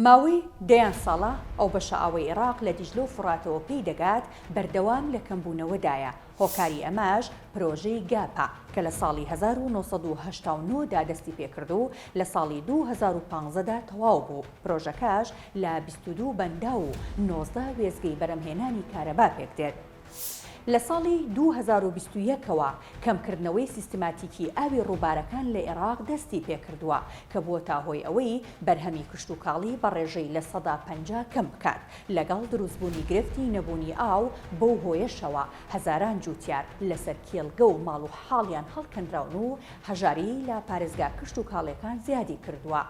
ماوەی دەیان ساڵە ئەو بەشە ئاوەی عێراق لە دیجلە و فوراتەوە پێی دەگات بەردەوام لە کەمبوونەوەدایە. هۆکاری ئەماش پرۆژەی گاپە کە لە ساڵی 1989 دا دەستی پێکرد و لە ساڵی 2015دا تەواو بوو. پرۆژەکەش لە 22 بەندا و 19 وێزگەی بەرهەمهێنانی کارەبا پێکدێت. لە ساڵی 2021ەوە کەمکردنەوەی سیستماتیکی ئاوی ڕووبارەکان لە عێراق دەستی پێکردووە کە بووە تا هۆی ئەوەی بەرهەمی کشت و کاڵی بە ڕێژەی لە 150 کەم بکات. لەگەڵ دروستبوونی گرفتی نەبوونی ئاو بەو هۆیەشەوە هەزاران جوتیار لەسەر کێڵگە و ماڵ و حاڵیان هەڵکەندراون و هەژاری لە پارێزگا کشت و کاڵیەکان زیادی کردووە.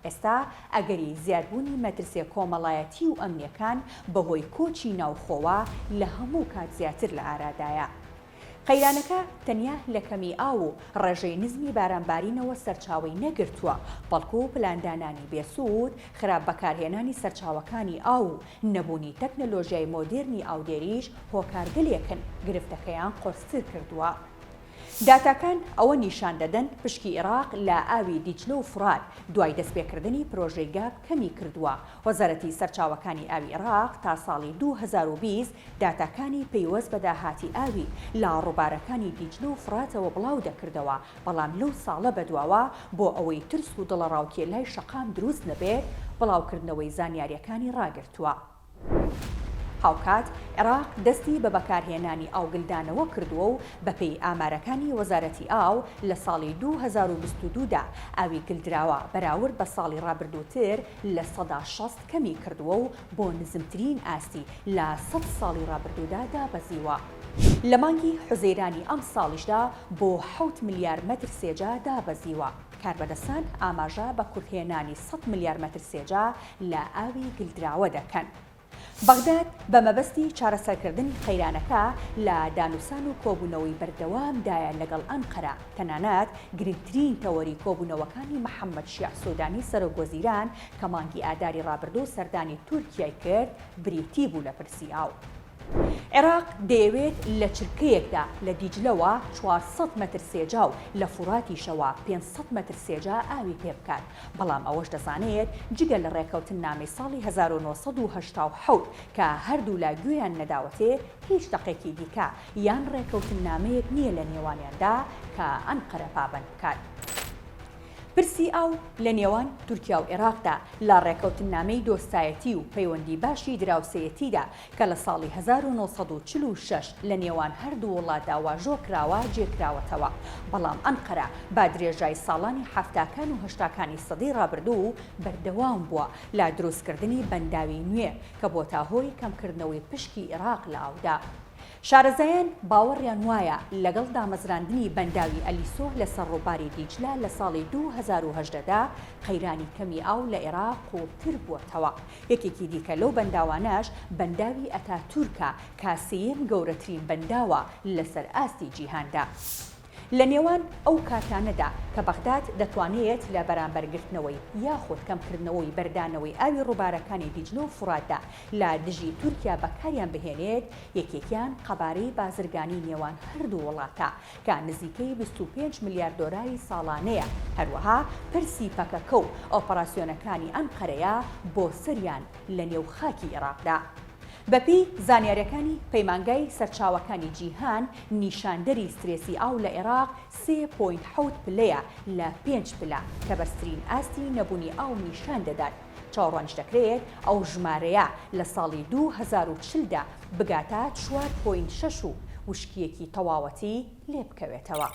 ئێستا ئەگەری زیادبوونی مەترسیە کۆمەڵایەتی و ئەمنیەکان بەهۆی کۆچی ناوخۆوە لە هەموو کات زیاتر لە ئارادایە. قەیرانەکە تەنیا لە کەمی ئاو و ڕێژەی نزمی بارانبارینەوە سەرچاوەی نەگرتووە، بەڵکو و پلاندانانی بێسوود، خراپ بەکارهێنانی سەرچاوەکانی ئاو و نەبوونی تەکنەلۆژیای مۆدێرنی ئاودێریش هۆکارگەلێکن گرفتەکەیان قۆرستر کردووە. داتاکان ئەوە نیشان دەدەن پشکی عێراق لە ئاوی دیجلە و فرات دوای دەستپێکردنی پرۆژەی گاپ کەمی کردووە. وەزارەتی سەرچاوەکانی ئاوی عێراق تا ساڵی 2020 داتاکانی پەیوەست بە داهاتی ئاوی لە ڕووبارەکانی دیجلە و فراتەوە بڵاو دەکردەوە، بەڵام لەو ساڵە بەدواوە بۆ ئەوەی ترس و دڵەڕاوکێ لای شەقام دروست نەبێت بڵاوکردنەوەی زانیاریەکانی ڕاگرتووە. هاوکات عێراق دەستی بە بەکارهێنانی ئاوگلدانەوە کردووە و بەپێی ئامارەکانی وەزارەتی ئاو لە ساڵی 2022دا ئاوی گلدراوە بەراورد بە ساڵی ڕابردووتر لە 160 کەمی کردووە و بۆ نزمترین ئاستی لە 100 ساڵی ڕابردوودا دابەزیوە. لە مانگی حوزەیرانی ئەم ساڵیشدا بۆ 7 ملیار مەتر سێجا دابەزیوە. کاربەدەستان ئاماژە بە کورتهێنانی 100 ملیار مەتر سێجا لە ئاوی گلدراوە دەکەن. بەغداد بە مەبەستی چارەسەرکردنی قەیرانەکە لە دانووسان و کۆبوونەوەی بەردەوامدایە لەگەڵ ئەنقەرە، تەنانەت گرنگترین تەوەری کۆبوونەوەکانی محەممەد شیع سوودانی سەرۆکوەزیران کە مانگی ئاداری ڕابردوو سەردانی تورکیای کرد بریتی بوو لە پرسی ئاو. عێراق دەیەوێت لە چرکەیەکدا لە دیجلەوە 400 مەتر سێجا و لە فوراتیشەوە 500 مەتر سێجا ئاوی پێ بکات، بەڵام ئەوەش دەزانێت جگە لە ڕێکەوتن نامەی ساڵی 1970 کە هەردوو لا گوێیان نەداوەتێ هیچ دەقێکی دیکە یان ڕێکەوتن نامەیەک نییە لە نێوانیاندا کە ئەنقەرە پابەند بکات. پرسی ئاو لە نێوان تورکیا و عێراقدا لە ڕێکەوتن نامەی دۆستایەتی و پەیوەندی باشی دراوسەیەتیدا کە لە ساڵی 1946 لە نێوان هەردوو وڵاتدا واژۆ کراوە جێکراوەتەوە، بەڵام ئەنقەرە با درێژای ساڵانی هەفتاکان و هەشتاکانی سەدەی ڕابردوو بەردەوام بووە لە دروستکردنی بەنداوی نوێ کە بۆ تا هۆی کەمکردنەوەی پشکی عێراق لە ئاودا. شارەزایان باوەڕیان وایە لەگەڵ دامەزراندنی بەنداوی ئەلیسۆ لەسەر ڕووباری دیجلە لە ساڵی 2018دا قەیرانی کەمی ئاو لە عێراق قوڵتر بووەتەوە. یەکێکی دیکە لەو بەنداوانەش بەنداوی ئەتاتورکە کە سێیەم گەورەترین بەنداوە لەسەر ئاستی جیهاندا. لە نێوان ئەو کاتانەدا کە بەغداد دەتوانێت لە بەرامبەرگرتنەوەی یاخود کەمکردنەوەی بەردانەوەی ئاوی ڕووبارەکانی دیجلە و فوراتدا لە دژی تورکیا بەکاریان بهێنێت، یەکێکیان قەبارەی بازرگانی نێوان هەردوو وڵاتە کە نزیکەی 25 ملیار دۆلاری ساڵانەیە. هەروەها پرسی پەکەکە و ئۆپەراسیۆنەکانی ئەنقەرەیە بۆ سەریان لە نێو خاکی عێراقدا. بەپێی زانیاریەکانی پەیمانگای سەرچاوەکانی جیهان نیشاندەری سترێسی ئاو لە عێراق 3.7 پلەیە لە 5 پلە کە بەرزترین ئاستی نەبوونی ئاو نیشان دەدات. چاوەڕوانش دەکرێت ئەو ژمارەیە لە ساڵی 2040دا بگاتە 4.6 و وشکیەکی تەواوەتی لێ بکەوێتەوە.